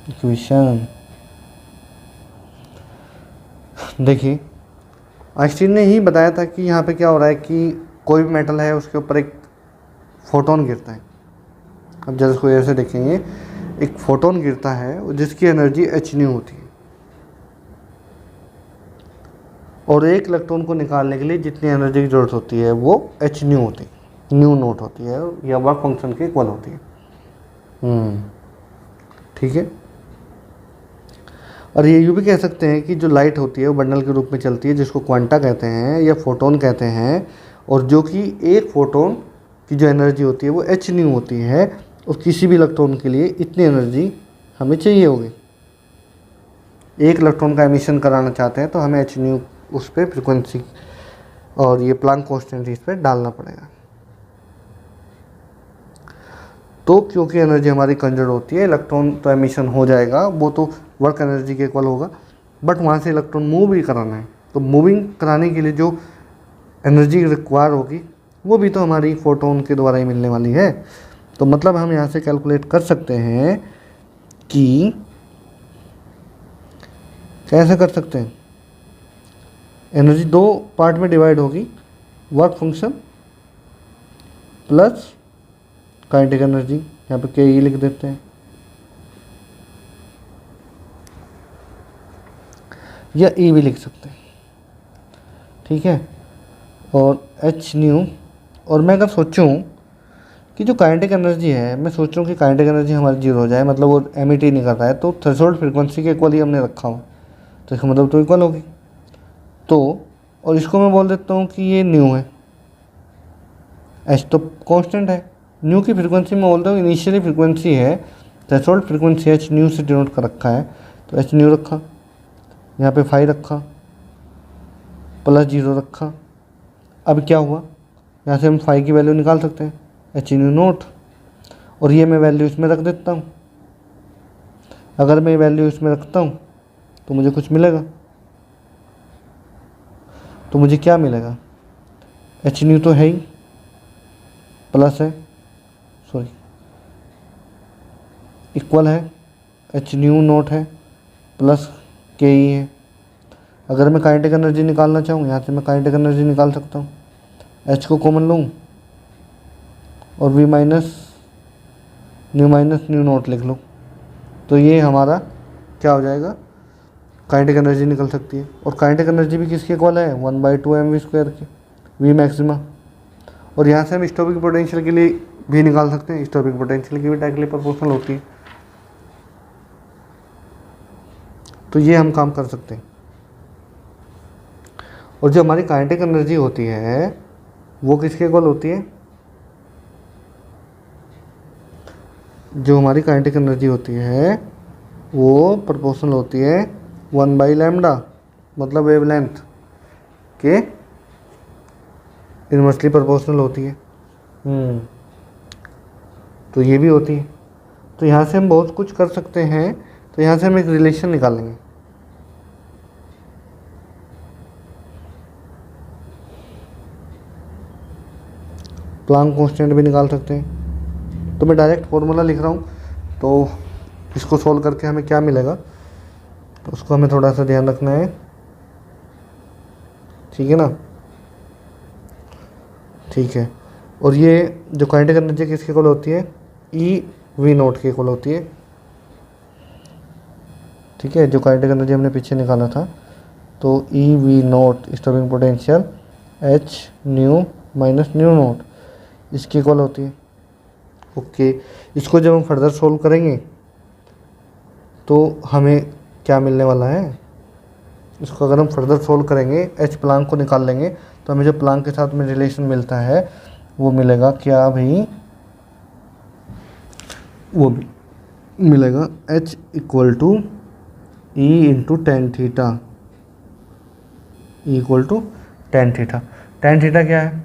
equation. देखिए आइंस्टीन ने ही बताया था कि यहाँ पे क्या हो रहा है कि कोई भी मेटल है उसके ऊपर एक फोटोन गिरता है। अब जैसे कोई ऐसे देखेंगे, एक फोटोन गिरता है जिसकी एनर्जी एच न्यू होती है, और एक इलेक्ट्रॉन को निकालने के लिए जितनी एनर्जी की जरूरत होती है वो एच न्यू होती है, न्यू नोट होती है, या वर्क फंक्शन के इक्वल होती है। ठीक है। और ये यूँ भी कह सकते हैं कि जो लाइट होती है वो बंडल के रूप में चलती है, जिसको क्वांटा कहते हैं या फोटोन कहते हैं, और जो कि एक फोटोन की जो एनर्जी होती है वो एच न्यू होती है, और किसी भी इलेक्ट्रॉन के लिए इतनी एनर्जी हमें चाहिए होगी। एक इलेक्ट्रॉन का एमिशन कराना चाहते हैं तो हमें एच न्यू उस पर फ्रिक्वेंसी और ये प्लांक कांस्टेंट इस पर डालना पड़ेगा। तो क्योंकि एनर्जी हमारी कंजर्व होती है, इलेक्ट्रॉन तो एमिशन हो जाएगा, वो तो वर्क एनर्जी के इक्वल होगा, बट वहाँ से इलेक्ट्रॉन मूव भी कराना है, तो मूविंग कराने के लिए जो एनर्जी रिक्वायर होगी वो भी तो हमारी फोटोन के द्वारा ही मिलने वाली है। तो मतलब हम यहाँ से कैलकुलेट कर सकते हैं कि कैसे कर सकते हैं, एनर्जी दो पार्ट में डिवाइड होगी, work function plus kinetic energy, यहाँ पे के ई लिख देते हैं, या ई भी लिख सकते हैं। ठीक है। और एच न्यू, और मैं अगर सोचूं कि जो काइनेटिक एनर्जी है, मैं सोच रहा हूँ कि काइनेटिक एनर्जी हमारी जीरो हो जाए, मतलब वो एमिट ही नहीं कर रहा है, तो थ्रेशोल्ड फ्रीक्वेंसी के इक्वल ही हमने रखा हो, तो इसका मतलब तो इक्वल होगी। तो और इसको मैं बोल देता हूँ कि ये न्यू है, एच तो कांस्टेंट है, न्यू की फ्रीक्वेंसी में बोलता हूँ इनिशियली फ्रीक्वेंसी है, थ्रेशोल्ड फ्रीक्वेंसी एच न्यू से डिनोट कर रखा है, तो एच न्यू रखा, यहाँ पे 5 रखा, प्लस 0 रखा। अब क्या हुआ, यहाँ से हम 5 की वैल्यू निकाल सकते हैं, एच न्यू नोट, और ये मैं वैल्यू इसमें रख देता हूँ। अगर मैं वैल्यू इसमें रखता हूँ तो मुझे कुछ मिलेगा, तो मुझे क्या मिलेगा, एच न्यू तो है ही, प्लस है, सॉरी इक्वल है, एच न्यू नोट है, प्लस के ई है। अगर मैं काइनेटिक एनर्जी निकालना चाहूँ, यहाँ से मैं काइनेटिक एनर्जी निकाल सकता हूँ, एच को कॉमन लूँ और वी माइनस न्यू नोट लिख लो, तो ये हमारा क्या हो जाएगा, काइनेटिक एनर्जी निकल सकती है। और काइनेटिक एनर्जी भी किसके इक्वल है, 1/2 mv² की, वी मैक्सिमा। और यहाँ से हम स्टॉपिक पोटेंशियल के लिए भी निकाल सकते हैं, स्टॉपिक पोटेंशियल की भी डायरेक्टली प्रोपोर्शनल होती है, तो ये हम काम कर सकते हैं। और जो हमारी काइनेटिक एनर्जी होती है वो किसके इक्वल होती है, जो हमारी काइनेटिक एनर्जी होती है वो प्रोपोर्शनल होती है 1/λ, मतलब वेवलेंथ के इनवर्सली प्रोपोर्शनल होती है। तो ये भी होती है। तो यहाँ से हम बहुत कुछ कर सकते हैं। तो यहाँ से हम एक रिलेशन निकालेंगे, प्लांक कांस्टेंट भी निकाल सकते हैं। तो मैं डायरेक्ट फॉर्मूला लिख रहा हूँ, तो इसको सॉल्व करके हमें क्या मिलेगा, तो उसको हमें थोड़ा सा ध्यान रखना है, ठीक है ना। ठीक है। और ये जो काइनेटिक एनर्जी किसके इक्वल होती है, ई वी नोट के इक्वल होती है, ठीक है। जो काइनेटिक एनर्जी हमने पीछे निकाला था, तो E V note stopping potential H new minus new note इसकी इक्वल होती है। ओके, इसको जब हम फर्दर सोल्व करेंगे तो हमें क्या मिलने वाला है, इसको अगर हम फर्दर सोल्व करेंगे, एच प्लांक को निकाल लेंगे, तो हमें जो प्लांक के साथ में रिलेशन मिलता है वो मिलेगा क्या भाई, वो मिलेगा H equal to E into tan theta, E equal to tan theta. Tan theta क्या है,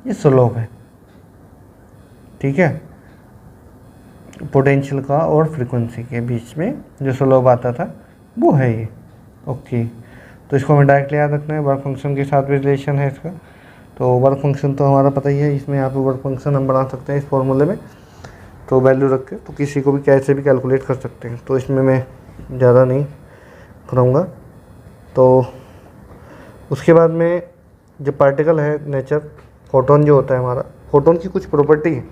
ये स्लोप है, ठीक है, पोटेंशियल का और फ्रीक्वेंसी के बीच में जो स्लोप आता था वो है ये। ओके, तो इसको हमें डायरेक्टली याद रखना है, वर्क फंक्शन के साथ भी रिलेशन है इसका, तो वर्क फंक्शन तो हमारा पता ही है, इसमें यहाँ पे वर्क फंक्शन हम बना सकते हैं इस फॉर्मूले में, तो वैल्यू रख के तो किसी को भी कैसे भी कैलकुलेट कर सकते हैं। तो इसमें मैं ज़्यादा नहीं कराऊँगा। तो उसके बाद में जो पार्टिकल है नेचर, फोटोन जो होता है हमारा, फोटोन की कुछ प्रॉपर्टी है,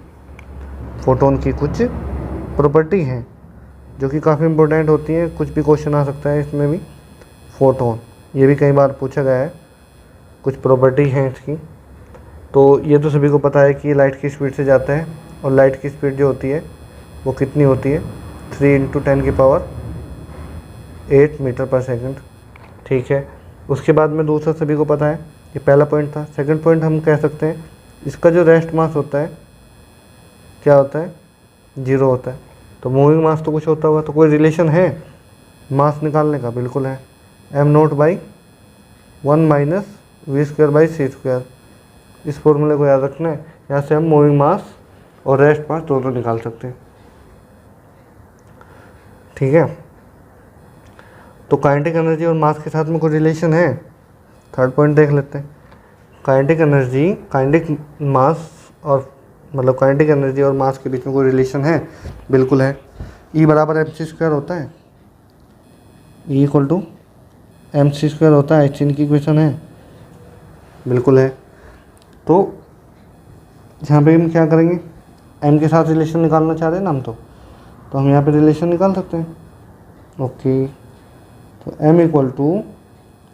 फोटोन की कुछ प्रॉपर्टी हैं जो कि काफ़ी इंपॉर्टेंट होती हैं। कुछ भी क्वेश्चन आ सकता है इसमें भी, फोटोन ये भी कई बार पूछा गया है, कुछ प्रॉपर्टी हैं इसकी। तो ये तो सभी को पता है कि लाइट की स्पीड से जाता है, और लाइट की स्पीड जो होती है वो कितनी होती है, 3 × 10⁸ मीटर पर सेकंड। ठीक है, उसके बाद में दूसरा सभी को पता है, ये पहला पॉइंट था। सेकंड पॉइंट हम कह सकते हैं इसका जो रेस्ट मास होता है क्या होता है, 0 होता है। तो मूविंग मास तो कुछ होता होगा, तो कोई रिलेशन है मास निकालने का? बिल्कुल है, m0/1 - v²/c²। इस फॉर्मूले को याद रखना है, यहाँ से हम मूविंग मास और रेस्ट मास दोनों निकाल सकते हैं। ठीक है, तो काइनेटिक एनर्जी और मास के साथ में कोई रिलेशन है? थर्ड पॉइंट देख लेते हैं। काइनेटिक एनर्जी, काइनेटिक मास और मतलब काइनेटिक एनर्जी और मास के बीच में कोई रिलेशन है? बिल्कुल है, E = mc² होता है, E = mc² होता है, H की इक्वेशन है। बिल्कुल है। तो यहाँ पे हम क्या करेंगे, m के साथ रिलेशन निकालना चाह रहे हैं ना हम, तो हम यहाँ पे रिलेशन निकाल सकते हैं। ओके, तो m =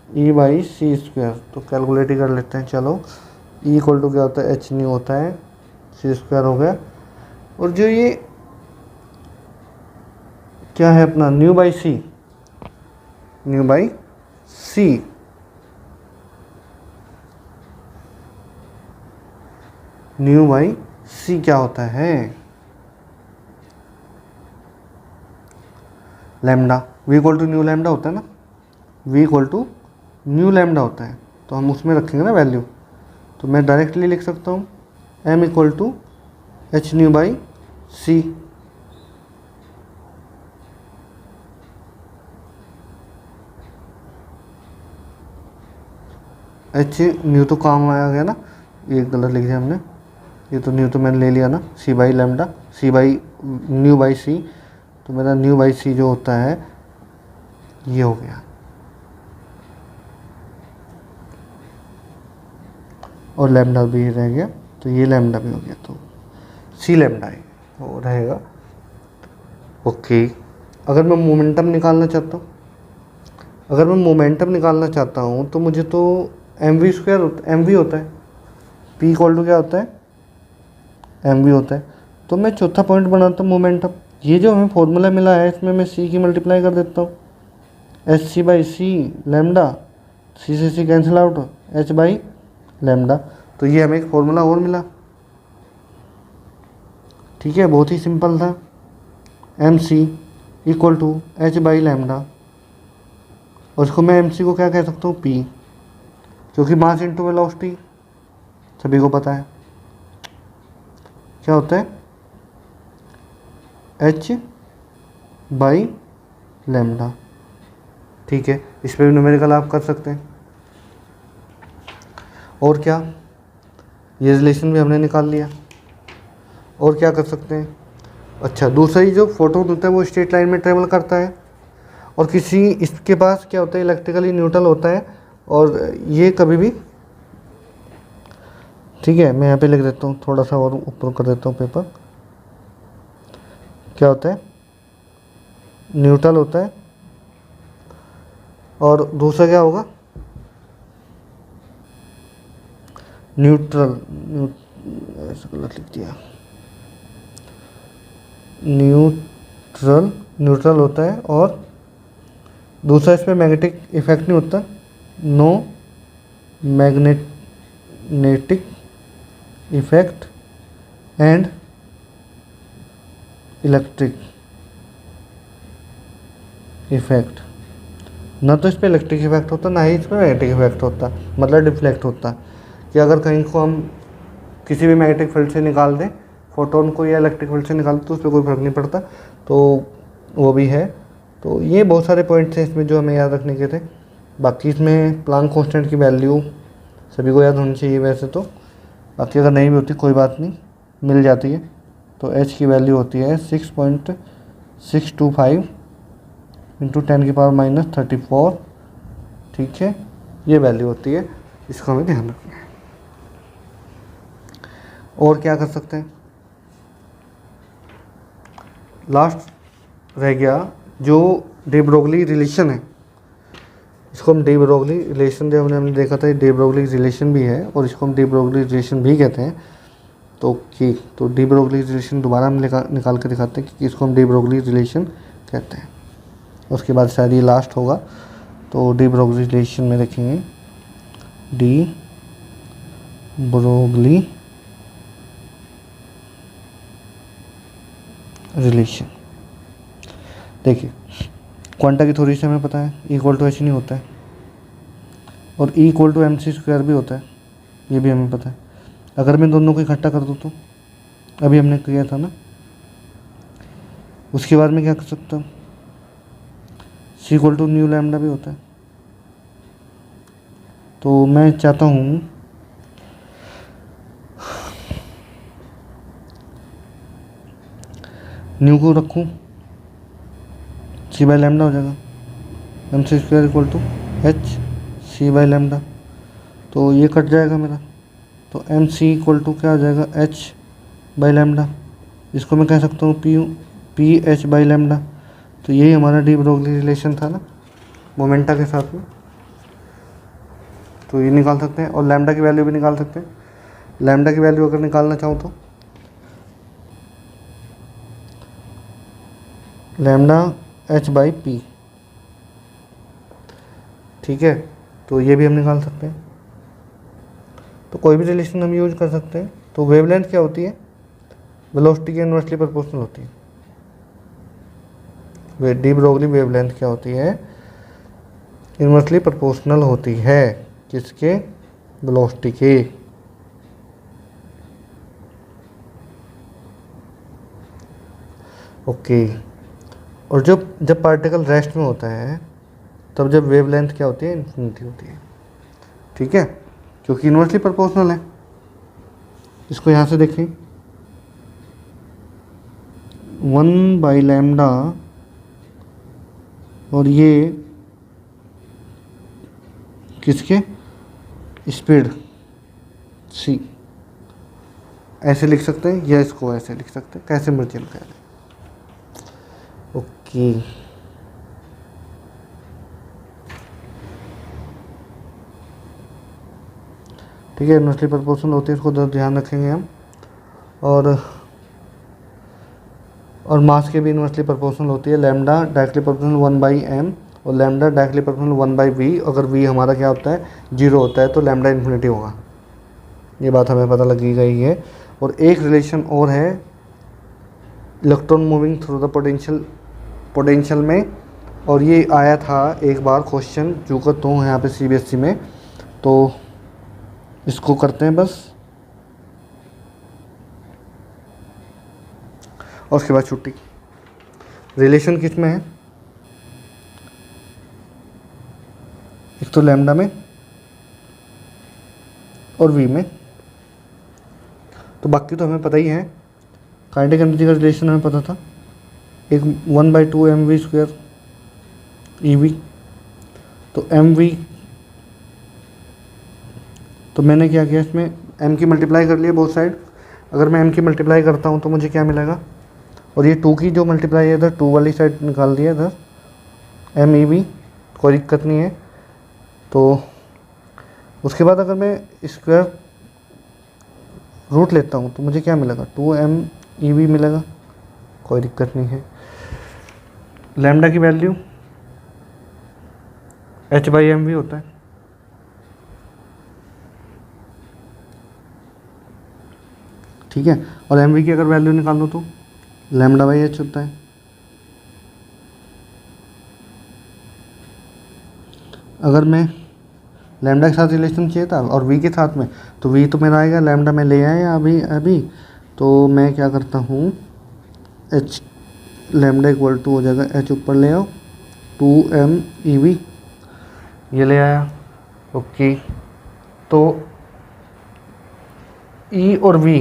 E/c²। तो कैलकुलेट ही कर लेते हैं, चलो। E = क्या होता है, h न्यू होता है, c² हो गया। और जो ये क्या है अपना ν/c, ν/c, ν/c क्या होता है, लैम्डा। v = ν λ होता है ना, v = ν λ होता है, तो हम उसमें रखेंगे ना वैल्यू। तो मैं डायरेक्टली लिख सकता हूँ m = hν/c। h न्यू तो काम आया गया ना, ये गलत लिख दिया हमने, ये तो न्यू तो मैंने ले लिया ना, c/λ, ν/c। तो मेरा ν/c जो होता है ये हो गया, और लैम्डा भी रह गया, तो ये लैम्डा भी हो गया, तो c λ है वो रहेगा। ओके, अगर मैं मोमेंटम निकालना चाहता हूँ, तो मुझे तो mv होता है, p = क्या होता है, mv होता है। तो मैं चौथा पॉइंट बनाता हूँ मोमेंटम। ये जो हमें फॉर्मूला मिला है इसमें मैं c की मल्टीप्लाई कर देता हूँ, hc/c लैम्डा, c से c कैंसिल आउट, h/λ। तो ये हमें एक फॉर्मूला और मिला। ठीक है, बहुत ही सिंपल था, mc = h/λ। और इसको मैं mc को क्या कह सकता हूँ, p, क्योंकि मास इंटू वेलोसिटी सभी को पता है क्या होता है, h/λ। ठीक है, इस पर भी न्यूमेरिकल आप कर सकते हैं। और क्या, ये रिलेशन भी हमने निकाल लिया। और क्या कर सकते हैं, अच्छा, दूसरा ही जो फोटोन होता है वो स्ट्रेट लाइन में ट्रेवल करता है, और किसी इसके पास क्या होता है, इलेक्ट्रिकली न्यूट्रल होता है, और ये कभी भी, ठीक है, मैं यहाँ पे लिख देता हूँ, थोड़ा सा और ऊपर कर देता हूँ पेपर। क्या होता है, न्यूट्रल होता है, और दूसरा क्या होगा, न्यूट्रल, ऐसा गलत लिख दिया, न्यूट्रल होता है, और दूसरा इसमें मैग्नेटिक इफेक्ट नहीं होता, no magnetic effect and electric effect. ना तो इस पर इलेक्ट्रिक इफेक्ट होता, ना ही इस पर मैग्नेटिक इफेक्ट होता, मतलब डिफ्लेक्ट होता, कि अगर कहीं को हम किसी भी मैग्नेटिक फील्ड से निकाल दें फोटोन को, या इलेक्ट्रिक फील्ड से निकाल दें, तो उस पर कोई फर्क नहीं पड़ता। तो वो भी है। तो ये बहुत सारे पॉइंट्स हैं इसमें जो हमें याद रखने के थे। बाकी इसमें प्लांक कांस्टेंट की वैल्यू सभी को याद होनी चाहिए वैसे तो, बाकी अगर नहीं भी होती कोई बात नहीं, मिल जाती है। तो h की वैल्यू होती है 6.625 इंटू 10⁻34। ठीक है, ये वैल्यू होती है, इसको हमें ध्यान रखना है। और क्या कर सकते हैं, लास्ट रह गया जो डे ब्रोगली रिलेशन है। इसको हम डे ब्रोगली रिलेशन, जब हमने देखा था डे ब्रोगली रिलेशन भी है और इसको हम डे ब्रोगली रिलेशन भी कहते हैं। तो डे ब्रोगली रिलेशन दोबारा हम निकाल कर दिखाते हैं कि इसको हम डे ब्रोगली रिलेशन कहते हैं। उसके बाद शायद ये लास्ट होगा। तो डे ब्रोगली रिलेशन में देखेंगे डी ब्रोगली रिलेशन। देखिए क्वांटा की थ्योरी से हमें पता है इक्वल टू एच नहीं होता है, और E equal to M C square भी होता है, ये भी हमें पता है। अगर मैं दोनों को इकट्ठा कर दूँ तो अभी हमने किया था ना, उसके बाद में क्या कर सकता हूँ, सी इक्वल टू न्यू लैम्डा भी होता है। तो मैं चाहता हूँ न्यू को रखूँ, सी बाई लैम्डा हो जाएगा, M C square equal to H C by lambda. तो ये कट जाएगा मेरा, तो एम सी इक्वल टू क्या हो जाएगा, एच बाई लैम्डा। इसको मैं कह सकता हूँ पी एच बाई लैम्डा। तो यही हमारा डी ब्रोगली रिलेशन था ना मोमेंटा के साथ में। तो ये निकाल सकते हैं और लैम्डा की वैल्यू भी निकाल सकते हैं। लैम्डा की वैल्यू अगर निकालना चाहूँ तो लैम्डा एच बाई पी, ठीक है, तो ये भी हम निकाल सकते हैं। तो कोई भी रिलेशन हम यूज कर सकते हैं। तो वेवलेंथ क्या होती है, वेलोसिटी के इनवर्सली प्रोपोर्शनल होती है। डी ब्रोगली वेवलेंथ क्या होती है, इनवर्सली प्रोपोर्शनल होती है किसके, वेलोसिटी के। ओके, और जब पार्टिकल रेस्ट में होता है तब जब वेवलेंथ क्या होती है, इन्फिनिटी होती है। ठीक है, क्योंकि इनवर्सली प्रोपोर्शनल है। इसको यहाँ से देखें 1 बाई लैम्डा, और ये किसके, स्पीड सी, ऐसे लिख सकते हैं या इसको ऐसे लिख सकते हैं, कैसे मर्जी लिखा है। ओके, ठीक है, इनवर्सली प्रोपोर्शनल होती है, इसको ध्यान रखेंगे हम। और मास के भी इनवर्सली प्रोपोर्शनल होती है। Lambda directly proportional 1 by M और lambda directly proportional 1 by V. अगर वी हमारा क्या होता है, 0 होता है, तो लैम्डा इन्फिनिटी होगा। ये बात हमें पता लगी गई है। और एक रिलेशन और है electron moving through the potential में, और ये आया था एक बार क्वेश्चन जो तो यहाँ पे CBSE में। तो इसको करते हैं बस, और उसके बाद छुट्टी। रिलेशन किस में है, एक तो लैम्डा में और वी में। तो बाकी तो हमें पता ही है। काइनेटिक एनर्जी का रिलेशन हमें पता था, एक 1/2 mv स्क्वायर EV। तो mv, तो मैंने क्या किया, इसमें m की मल्टीप्लाई कर लिया बोथ साइड। अगर मैं m की मल्टीप्लाई करता हूँ तो मुझे क्या मिलेगा, और ये 2 की जो मल्टीप्लाई है इधर 2 वाली साइड निकाल दिया इधर MEV, कोई दिक्कत नहीं है। तो उसके बाद अगर मैं स्क्वायर रूट लेता हूँ तो मुझे क्या मिलेगा, 2MEV मिलेगा, कोई दिक्कत नहीं है। लैम्डा की वैल्यू h/mv होता है। ठीक है, और mv की अगर वैल्यू निकाल दो तो लैम्डा बाई एच होता है। अगर मैं लैम्डा के साथ रिलेशन चाहिए था और वी के साथ में, तो वी तो मेरा आएगा, लैम्डा में ले आया अभी। तो मैं क्या करता हूँ, एच लैम्डा इक्वल टू हो जाएगा एच ऊपर ले आओ 2MEV, ये ले आया। ओके, तो ई और वी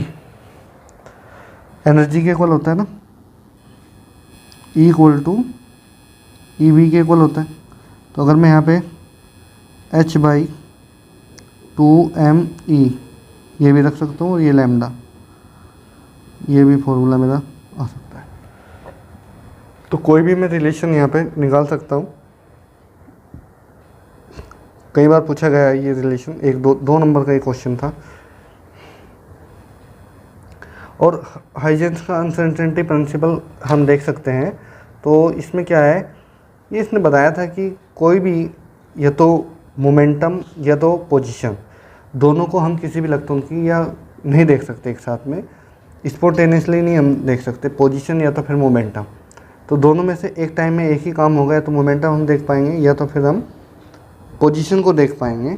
एनर्जी के इक्वल होता है ना, E equal to E V के इक्वल होता है। तो अगर मैं यहाँ पे एच बाई 2m/e ये भी रख सकता हूँ और ये लैम्डा, ये भी फॉर्मूला मेरा आ सकता है। तो कोई भी मैं रिलेशन यहाँ पे निकाल सकता हूँ। कई बार पूछा गया है ये रिलेशन, एक दो नंबर का एक क्वेश्चन था। और हाइजेंस का अनसर्टेनिटी प्रिंसिपल हम देख सकते हैं। तो इसमें क्या है, ये इसने बताया था कि कोई भी या तो मोमेंटम या तो पोजीशन, दोनों को हम किसी भी इलेक्ट्रॉन की या नहीं देख सकते एक साथ में, स्पॉन्टेनियसली नहीं हम देख सकते, पोजीशन या तो फिर मोमेंटम। तो दोनों में से एक टाइम में एक ही काम होगा, या तो मोमेंटम हम देख पाएंगे या तो फिर हम पोजीशन को देख पाएंगे।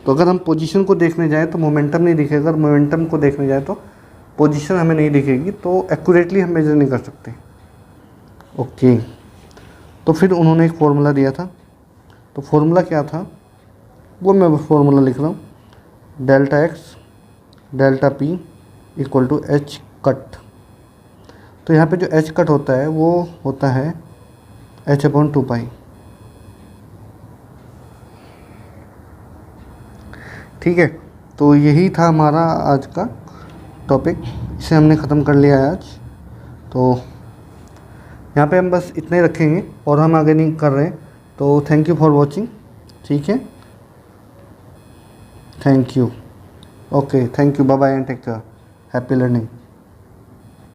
तो अगर हम पोजीशन को देखने जाएँ तो मोमेंटम नहीं दिखेगा, अगर मोमेंटम को देखने जाए तो पोजीशन हमें नहीं दिखेगी, तो एक्यूरेटली हम मेजर नहीं कर सकते। ओके, तो फिर उन्होंने एक फॉर्मूला दिया था। तो फॉर्मूला क्या था वो मैं फॉर्मूला लिख रहा हूँ, delta X delta P equal to H cut. तो यहाँ पे जो एच कट होता है वो होता है h/2 पाई। ठीक है, तो यही था हमारा आज का टॉपिक, इसे हमने ख़त्म कर लिया है आज। तो यहाँ पे हम बस इतना ही रखेंगे और हम आगे नहीं कर रहे हैं। तो थैंक यू फॉर वॉचिंग। ठीक है, thank you. Okay, thank you, bye bye and take care, happy learning.